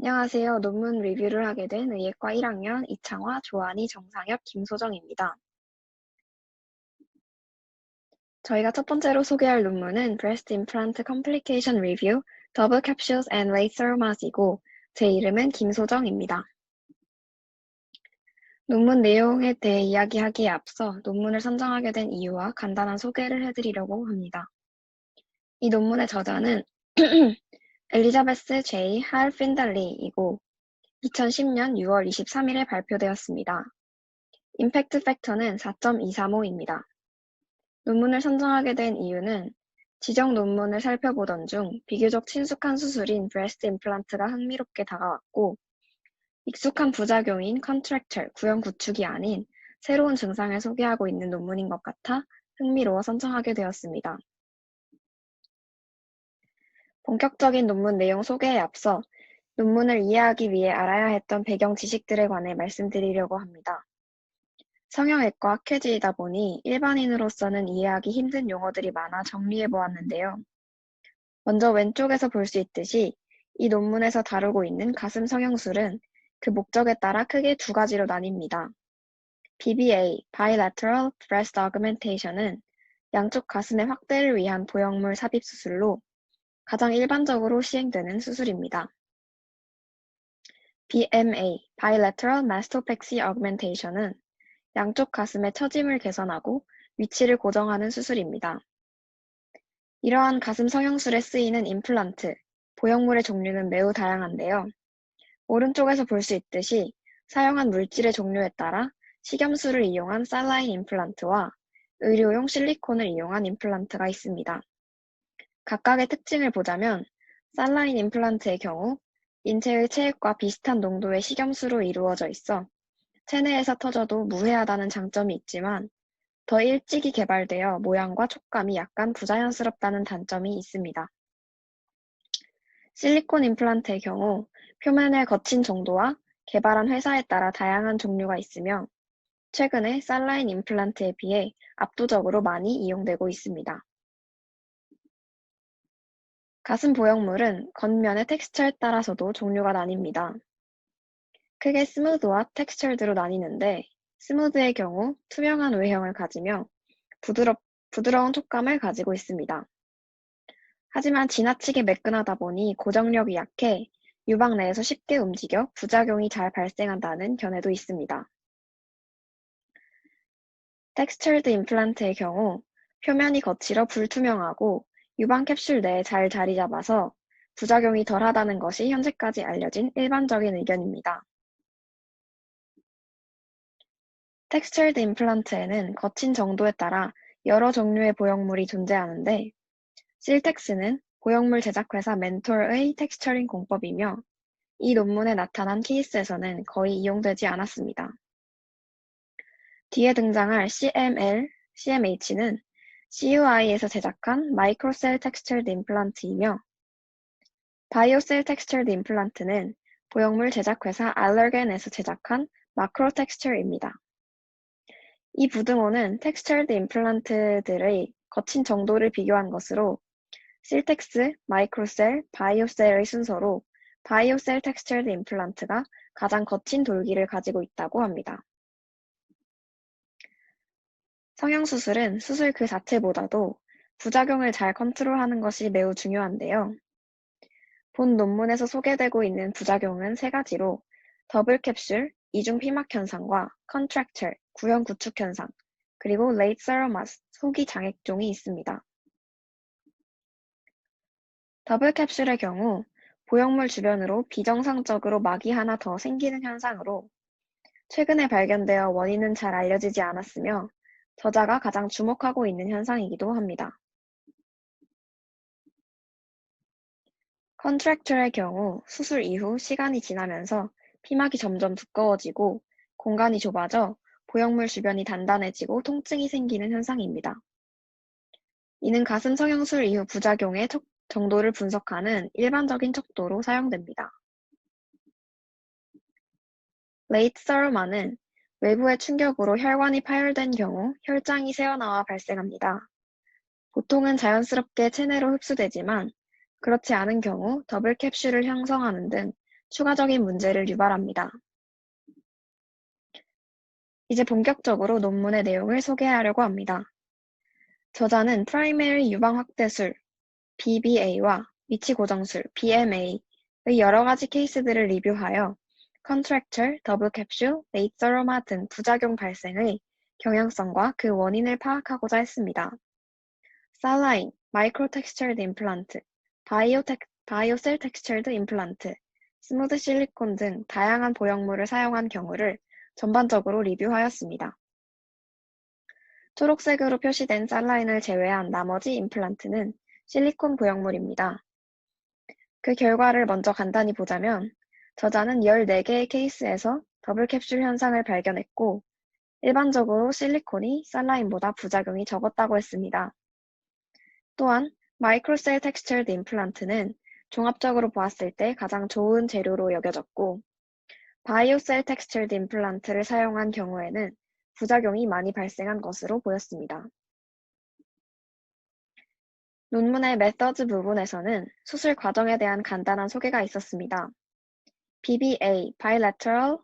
안녕하세요. 논문 리뷰를 하게 된 의예과 1학년 이창화, 조한이, 정상엽, 김소정입니다. 저희가 첫 번째로 소개할 논문은 Breast Implant Complication Review, Double Capsules and Late Thermas이고 제 이름은 김소정입니다. 논문 내용에 대해 이야기하기에 앞서 논문을 선정하게 된 이유와 간단한 소개를 해드리려고 합니다. 이 논문의 저자는 엘리자베스 J. 할 핀달리이고 2010년 6월 23일에 발표되었습니다. 임팩트 팩터는 4.235입니다. 논문을 선정하게 된 이유는 지정 논문을 살펴보던 중 비교적 친숙한 수술인 브레스트 임플란트가 흥미롭게 다가왔고 익숙한 부작용인 컨트랙처, 구형 구축이 아닌 새로운 증상을 소개하고 있는 논문인 것 같아 흥미로워 선정하게 되었습니다. 본격적인 논문 내용 소개에 앞서 논문을 이해하기 위해 알아야 했던 배경 지식들에 관해 말씀드리려고 합니다. 성형외과 학회지이다 보니 일반인으로서는 이해하기 힘든 용어들이 많아 정리해보았는데요. 먼저 왼쪽에서 볼 수 있듯이 이 논문에서 다루고 있는 가슴 성형술은 그 목적에 따라 크게 두 가지로 나뉩니다. BBA, Bilateral Breast Augmentation은 양쪽 가슴의 확대를 위한 보형물 삽입 수술로 가장 일반적으로 시행되는 수술입니다. BMA, Bilateral Mastopexy Augmentation은 양쪽 가슴의 처짐을 개선하고 위치를 고정하는 수술입니다. 이러한 가슴 성형술에 쓰이는 임플란트, 보형물의 종류는 매우 다양한데요. 오른쪽에서 볼 수 있듯이 사용한 물질의 종류에 따라 식염수를 이용한 살라인 임플란트와 의료용 실리콘을 이용한 임플란트가 있습니다. 각각의 특징을 보자면 살라인 임플란트의 경우 인체의 체액과 비슷한 농도의 식염수로 이루어져 있어 체내에서 터져도 무해하다는 장점이 있지만 더 일찍이 개발되어 모양과 촉감이 약간 부자연스럽다는 단점이 있습니다. 실리콘 임플란트의 경우 표면의 거친 정도와 개발한 회사에 따라 다양한 종류가 있으며 최근에 살라인 임플란트에 비해 압도적으로 많이 이용되고 있습니다. 가슴 보형물은 겉면의 텍스처에 따라서도 종류가 나뉩니다. 크게 스무드와 텍스처드로 나뉘는데 스무드의 경우 투명한 외형을 가지며 부드러운 촉감을 가지고 있습니다. 하지만 지나치게 매끈하다 보니 고정력이 약해 유방 내에서 쉽게 움직여 부작용이 잘 발생한다는 견해도 있습니다. 텍스처드 임플란트의 경우 표면이 거칠어 불투명하고 유방 캡슐 내에 잘 자리 잡아서 부작용이 덜하다는 것이 현재까지 알려진 일반적인 의견입니다. 텍스처드 임플란트에는 거친 정도에 따라 여러 종류의 보형물이 존재하는데 실텍스는 보형물 제작회사 멘톨의 텍스처링 공법이며 이 논문에 나타난 케이스에서는 거의 이용되지 않았습니다. 뒤에 등장할 CML, CMH는 CUI에서 제작한 마이크로셀 텍스처드 임플란트이며 바이오셀 텍스처드 임플란트는 보형물 제작회사 알러겐에서 제작한 마크로 텍스처입니다. 이 부등호는 텍스처드 임플란트들의 거친 정도를 비교한 것으로 실텍스, 마이크로셀, 바이오셀의 순서로 바이오셀 텍스처드 임플란트가 가장 거친 돌기를 가지고 있다고 합니다. 성형수술은 수술 그 자체보다도 부작용을 잘 컨트롤하는 것이 매우 중요한데요. 본 논문에서 소개되고 있는 부작용은 세 가지로 더블 캡슐, 이중 피막 현상과 컨트랙처, 구형 구축 현상, 그리고 레이트 세러마스, 소기 장액종이 있습니다. 더블 캡슐의 경우 보형물 주변으로 비정상적으로 막이 하나 더 생기는 현상으로 최근에 발견되어 원인은 잘 알려지지 않았으며 저자가 가장 주목하고 있는 현상이기도 합니다. 컨트랙처의 경우 수술 이후 시간이 지나면서 피막이 점점 두꺼워지고 공간이 좁아져 보형물 주변이 단단해지고 통증이 생기는 현상입니다. 이는 가슴 성형술 이후 부작용의 정도를 분석하는 일반적인 척도로 사용됩니다. 레이트 서러마는 외부의 충격으로 혈관이 파열된 경우 혈장이 새어나와 발생합니다. 보통은 자연스럽게 체내로 흡수되지만 그렇지 않은 경우 더블 캡슐을 형성하는 등 추가적인 문제를 유발합니다. 이제 본격적으로 논문의 내용을 소개하려고 합니다. 저자는 프라이머리 유방 확대술 BBA와 위치 고정술 BMA의 여러 가지 케이스들을 리뷰하여 컨트랙처, 더블 캡슐, 레이트 서로마 등 부작용 발생의 경향성과 그 원인을 파악하고자 했습니다. 살라인, 마이크로 텍스처드 임플란트, 바이오셀 텍스처드 임플란트, 스무드 실리콘 등 다양한 보형물을 사용한 경우를 전반적으로 리뷰하였습니다. 초록색으로 표시된 살라인을 제외한 나머지 임플란트는 실리콘 보형물입니다. 그 결과를 먼저 간단히 보자면 저자는 14개의 케이스에서 더블 캡슐 현상을 발견했고 일반적으로 실리콘이 살라인보다 부작용이 적었다고 했습니다. 또한 마이크로셀 텍스처드 임플란트는 종합적으로 보았을 때 가장 좋은 재료로 여겨졌고 바이오셀 텍스처드 임플란트를 사용한 경우에는 부작용이 많이 발생한 것으로 보였습니다. 논문의 메서드 부분에서는 수술 과정에 대한 간단한 소개가 있었습니다. BBA (Bilateral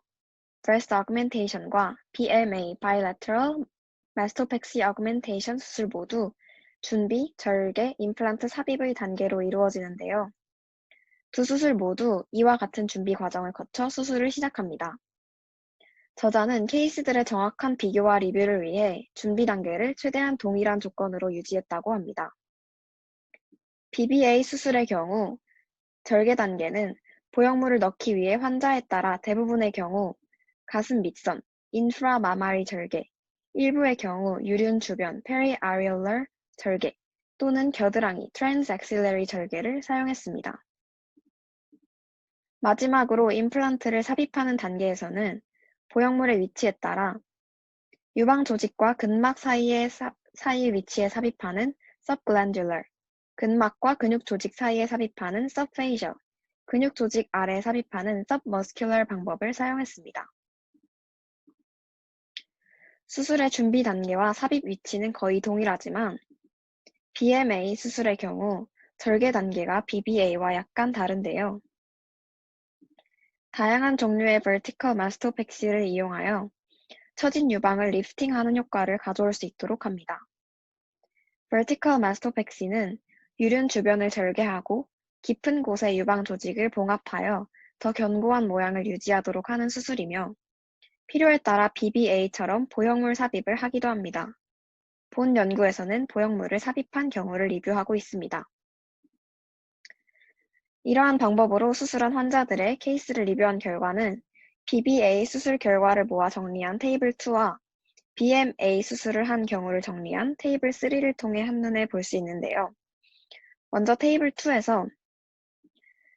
Breast Augmentation과 BMA (Bilateral Mastopexy Augmentation) 수술 모두 준비, 절개, 임플란트 삽입의 단계로 이루어지는데요. 두 수술 모두 이와 같은 준비 과정을 거쳐 수술을 시작합니다. 저자는 케이스들의 정확한 비교와 리뷰를 위해 준비 단계를 최대한 동일한 조건으로 유지했다고 합니다. BBA 수술의 경우 절개 단계는 보형물을 넣기 위해 환자에 따라 대부분의 경우 가슴 밑선, 인프라마마리 절개, 일부의 경우 유륜 주변 페리아리올러 절개 또는 겨드랑이 트랜스액실러리 절개를 사용했습니다. 마지막으로 임플란트를 삽입하는 단계에서는 보형물의 위치에 따라 유방 조직과 근막 사이의 위치에 삽입하는 subglandular, 근막과 근육 조직 사이에 삽입하는 subfacial, 근육 조직 아래에 삽입하는 submuscular 방법을 사용했습니다. 수술의 준비 단계와 삽입 위치는 거의 동일하지만 BMA 수술의 경우 절개 단계가 BBA와 약간 다른데요. 다양한 종류의 vertical mastopexy를 이용하여 처진 유방을 리프팅하는 효과를 가져올 수 있도록 합니다. vertical mastopexy는 유륜 주변을 절개하고 깊은 곳의 유방 조직을 봉합하여 더 견고한 모양을 유지하도록 하는 수술이며 필요에 따라 BBA처럼 보형물 삽입을 하기도 합니다. 본 연구에서는 보형물을 삽입한 경우를 리뷰하고 있습니다. 이러한 방법으로 수술한 환자들의 케이스를 리뷰한 결과는 BBA 수술 결과를 모아 정리한 테이블 2와 BMA 수술을 한 경우를 정리한 테이블 3를 통해 한눈에 볼 수 있는데요. 먼저 테이블 2에서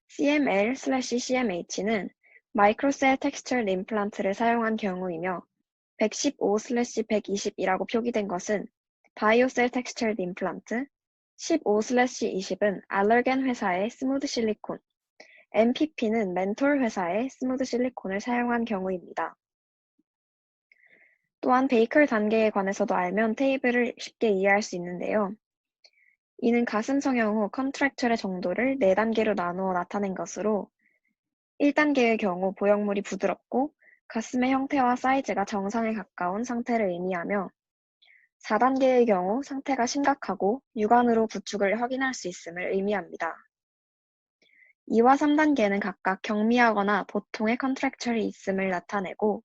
CML/CMH는 마이크로셀 텍스처드 임플란트를 사용한 경우이며 115/120이라고 표기된 것은 바이오셀 텍스처드 임플란트, 15/20은 알러겐 회사의 스무드 실리콘, MPP는 멘톨 회사의 스무드 실리콘을 사용한 경우입니다. 또한 베이커 단계에 관해서도 알면 테이블을 쉽게 이해할 수 있는데요. 이는 가슴 성형 후 컨트랙처의 정도를 4단계로 나누어 나타낸 것으로 1단계의 경우 보형물이 부드럽고 가슴의 형태와 사이즈가 정상에 가까운 상태를 의미하며 4단계의 경우 상태가 심각하고 육안으로 구축을 확인할 수 있음을 의미합니다. 2와 3단계는 각각 경미하거나 보통의 컨트랙처이 있음을 나타내고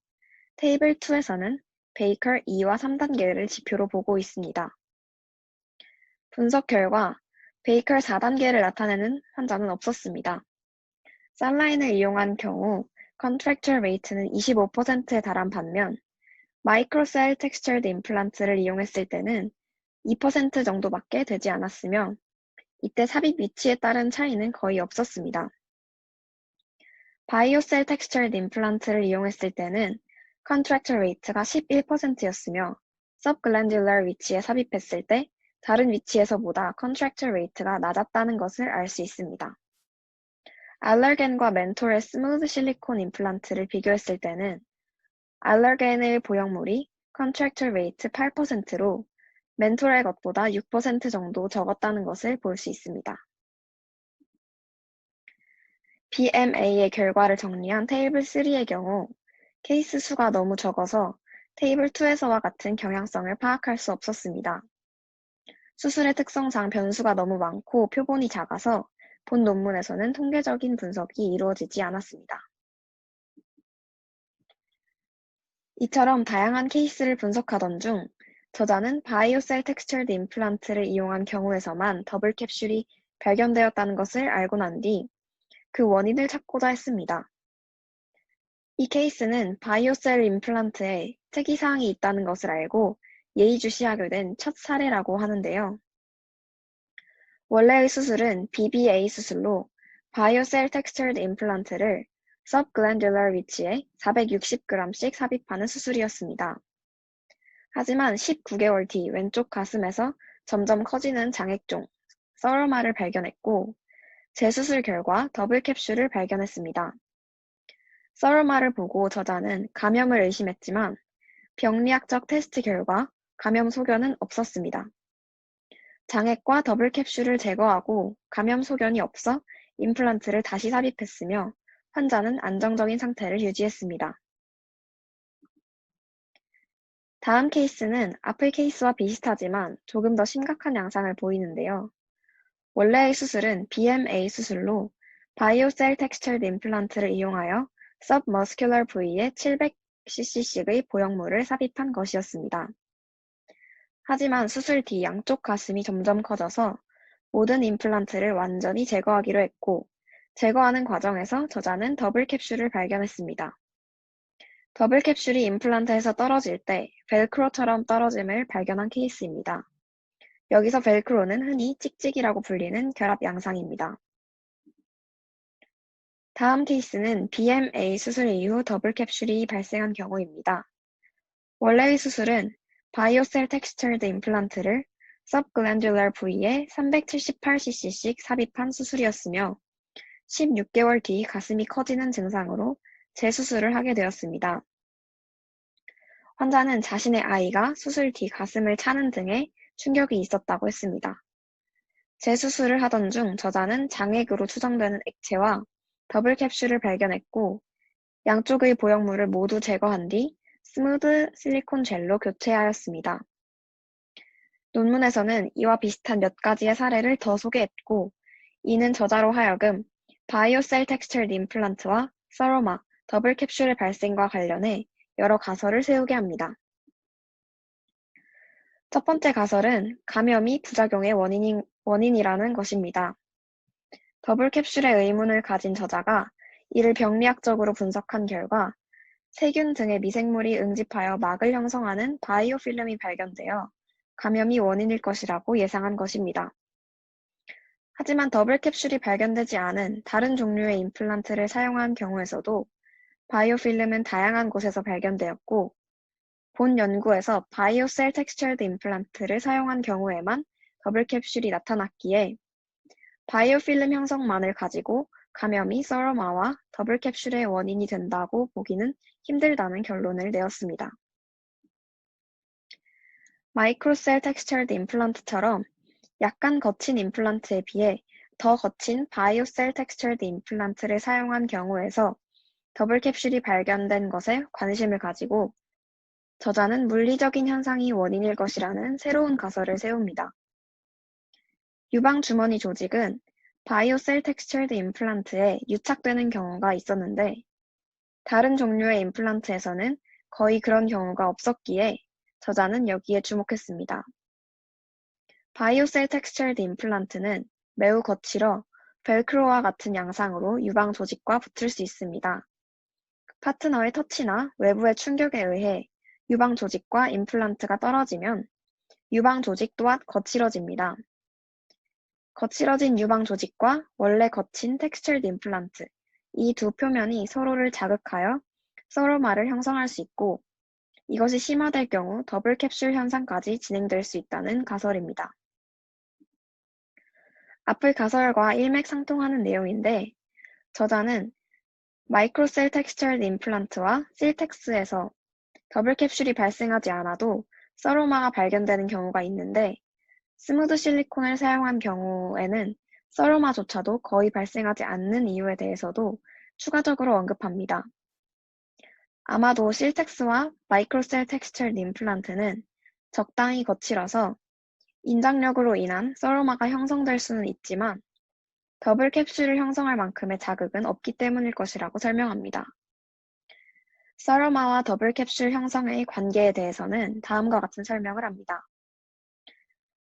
테이블 2에서는 베이커 2와 3단계를 지표로 보고 있습니다. 분석 결과 베이커 4단계를 나타내는 환자는 없었습니다. 살라인을 이용한 경우 컨트랙처 레이트는 25%에 달한 반면 마이크로셀 텍스처드 임플란트를 이용했을 때는 2% 정도밖에 되지 않았으며 이때 삽입 위치에 따른 차이는 거의 없었습니다. 바이오셀 텍스처드 임플란트를 이용했을 때는 컨트랙처 레이트가 11%였으며 subglandular 위치에 삽입했을 때 다른 위치에서보다 컨트랙처 레이트가 낮았다는 것을 알 수 있습니다. 알러겐과 멘톨의 스무드 실리콘 임플란트를 비교했을 때는 알러겐의 보형물이 컨트랙처 레이트 8%로 멘톨의 것보다 6% 정도 적었다는 것을 볼 수 있습니다. BMA의 결과를 정리한 테이블 3의 경우 케이스 수가 너무 적어서 테이블 2에서와 같은 경향성을 파악할 수 없었습니다. 수술의 특성상 변수가 너무 많고 표본이 작아서 본 논문에서는 통계적인 분석이 이루어지지 않았습니다. 이처럼 다양한 케이스를 분석하던 중 저자는 바이오셀 텍스처드 임플란트를 이용한 경우에서만 더블 캡슐이 발견되었다는 것을 알고 난 뒤 그 원인을 찾고자 했습니다. 이 케이스는 바이오셀 임플란트에 특이사항이 있다는 것을 알고 예의주시하게 된 첫 사례라고 하는데요. 원래의 수술은 BBA 수술로 바이오셀 텍스처드 임플란트를 subglandular 위치에 460g씩 삽입하는 수술이었습니다. 하지만 19개월 뒤 왼쪽 가슴에서 점점 커지는 장액종, 서러마를 발견했고 재수술 결과 더블 캡슐을 발견했습니다. 서러마를 보고 저자는 감염을 의심했지만 병리학적 테스트 결과 감염 소견은 없었습니다. 장액과 더블 캡슐을 제거하고 감염 소견이 없어 임플란트를 다시 삽입했으며 환자는 안정적인 상태를 유지했습니다. 다음 케이스는 앞의 케이스와 비슷하지만 조금 더 심각한 양상을 보이는데요. 원래의 수술은 BMA 수술로 바이오셀 텍스처드 임플란트를 이용하여 submuscular 부위에 700ccc의 보형물을 삽입한 것이었습니다. 하지만 수술 뒤 양쪽 가슴이 점점 커져서 모든 임플란트를 완전히 제거하기로 했고 제거하는 과정에서 저자는 더블 캡슐을 발견했습니다. 더블 캡슐이 임플란트에서 떨어질 때 벨크로처럼 떨어짐을 발견한 케이스입니다. 여기서 벨크로는 흔히 찍찍이라고 불리는 결합 양상입니다. 다음 케이스는 BMA 수술 이후 더블 캡슐이 발생한 경우입니다. 원래의 수술은 바이오셀 텍스처드 임플란트를 subglandular 부위에 378cc씩 삽입한 수술이었으며 16개월 뒤 가슴이 커지는 증상으로 재수술을 하게 되었습니다. 환자는 자신의 아이가 수술 뒤 가슴을 차는 등의 충격이 있었다고 했습니다. 재수술을 하던 중 저자는 장액으로 추정되는 액체와 더블 캡슐을 발견했고 양쪽의 보형물을 모두 제거한 뒤 스무드 실리콘 젤로 교체하였습니다. 논문에서는 이와 비슷한 몇 가지의 사례를 더 소개했고 이는 저자로 하여금 바이오셀 텍스처드 임플란트와 서러마, 더블 캡슐의 발생과 관련해 여러 가설을 세우게 합니다. 첫 번째 가설은 감염이 부작용의 원인이라는 것입니다. 더블 캡슐의 의문을 가진 저자가 이를 병리학적으로 분석한 결과 세균 등의 미생물이 응집하여 막을 형성하는 바이오필름이 발견되어 감염이 원인일 것이라고 예상한 것입니다. 하지만 더블 캡슐이 발견되지 않은 다른 종류의 임플란트를 사용한 경우에서도 바이오필름은 다양한 곳에서 발견되었고 본 연구에서 바이오셀 텍스처드 임플란트를 사용한 경우에만 더블 캡슐이 나타났기에 바이오필름 형성만을 가지고 감염이 서러마와 더블 캡슐의 원인이 된다고 보기는 힘들다는 결론을 내었습니다. 마이크로셀 텍스처드 임플란트처럼 약간 거친 임플란트에 비해 더 거친 바이오셀 텍스처드 임플란트를 사용한 경우에서 더블 캡슐이 발견된 것에 관심을 가지고 저자는 물리적인 현상이 원인일 것이라는 새로운 가설을 세웁니다. 유방주머니 조직은 바이오셀 텍스처드 임플란트에 유착되는 경우가 있었는데 다른 종류의 임플란트에서는 거의 그런 경우가 없었기에 저자는 여기에 주목했습니다. 바이오셀 텍스처드 임플란트는 매우 거칠어 벨크로와 같은 양상으로 유방 조직과 붙을 수 있습니다. 파트너의 터치나 외부의 충격에 의해 유방 조직과 임플란트가 떨어지면 유방 조직 또한 거칠어집니다. 거칠어진 유방 조직과 원래 거친 텍스처드 임플란트, 이 두 표면이 서로를 자극하여 서로마를 형성할 수 있고 이것이 심화될 경우 더블 캡슐 현상까지 진행될 수 있다는 가설입니다. 앞의 가설과 일맥상통하는 내용인데 저자는 마이크로셀 텍스처드 임플란트와 실텍스에서 더블 캡슐이 발생하지 않아도 서로마가 발견되는 경우가 있는데 스무드 실리콘을 사용한 경우에는 서로마조차도 거의 발생하지 않는 이유에 대해서도 추가적으로 언급합니다. 아마도 실텍스와 마이크로셀 텍스처 임플란트는 적당히 거칠어서 인장력으로 인한 서로마가 형성될 수는 있지만 더블 캡슐을 형성할 만큼의 자극은 없기 때문일 것이라고 설명합니다. 서로마와 더블 캡슐 형성의 관계에 대해서는 다음과 같은 설명을 합니다.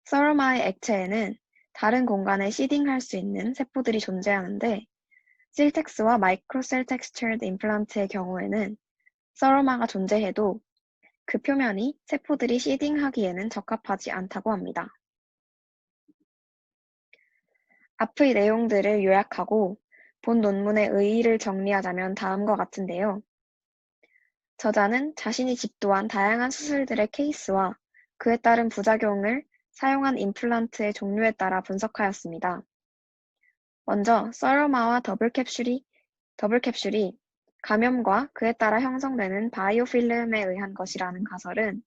서로마의 액체에는 다른 공간에 시딩할 수 있는 세포들이 존재하는데 실텍스와 마이크로셀 텍스처드 임플란트의 경우에는 서로마가 존재해도 그 표면이 세포들이 시딩하기에는 적합하지 않다고 합니다. 앞의 내용들을 요약하고 본 논문의 의의를 정리하자면 다음과 같은데요. 저자는 자신이 집도한 다양한 수술들의 케이스와 그에 따른 부작용을 사용한 임플란트의 종류에 따라 분석하였습니다. 먼저 서로마와 더블 캡슐이 감염과 그에 따라 형성되는 바이오필름에 의한 것이라는 가설은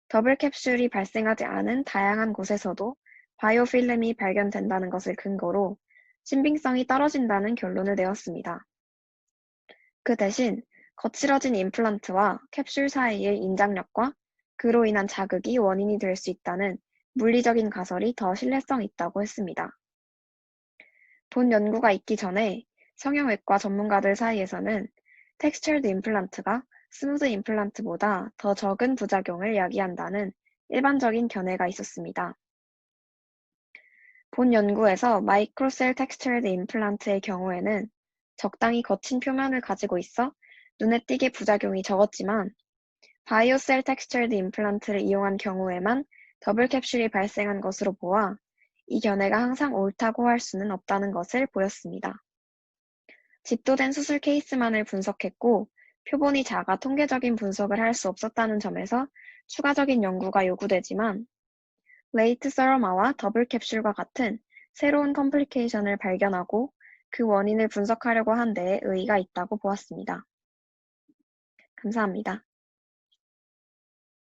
더블 캡슐이 발생하지 않은 다양한 곳에서도 바이오필름이 발견된다는 것을 근거로 신빙성이 떨어진다는 결론을 내었습니다. 그 대신 거칠어진 임플란트와 캡슐 사이의 인장력과 그로 인한 자극이 원인이 될 수 있다는 물리적인 가설이 더 신뢰성 있다고 했습니다. 본 연구가 있기 전에 성형외과 전문가들 사이에서는 텍스처드 임플란트가 스무드 임플란트보다 더 적은 부작용을 야기한다는 일반적인 견해가 있었습니다. 본 연구에서 마이크로셀 텍스처드 임플란트의 경우에는 적당히 거친 표면을 가지고 있어 눈에 띄게 부작용이 적었지만 바이오셀 텍스처드 임플란트를 이용한 경우에만 더블 캡슐이 발생한 것으로 보아 이 견해가 항상 옳다고 할 수는 없다는 것을 보였습니다. 집도된 수술 케이스만을 분석했고 표본이 작아 통계적인 분석을 할 수 없었다는 점에서 추가적인 연구가 요구되지만 레이트 서러마와 더블 캡슐과 같은 새로운 컴플리케이션을 발견하고 그 원인을 분석하려고 한 데에 의의가 있다고 보았습니다. 감사합니다.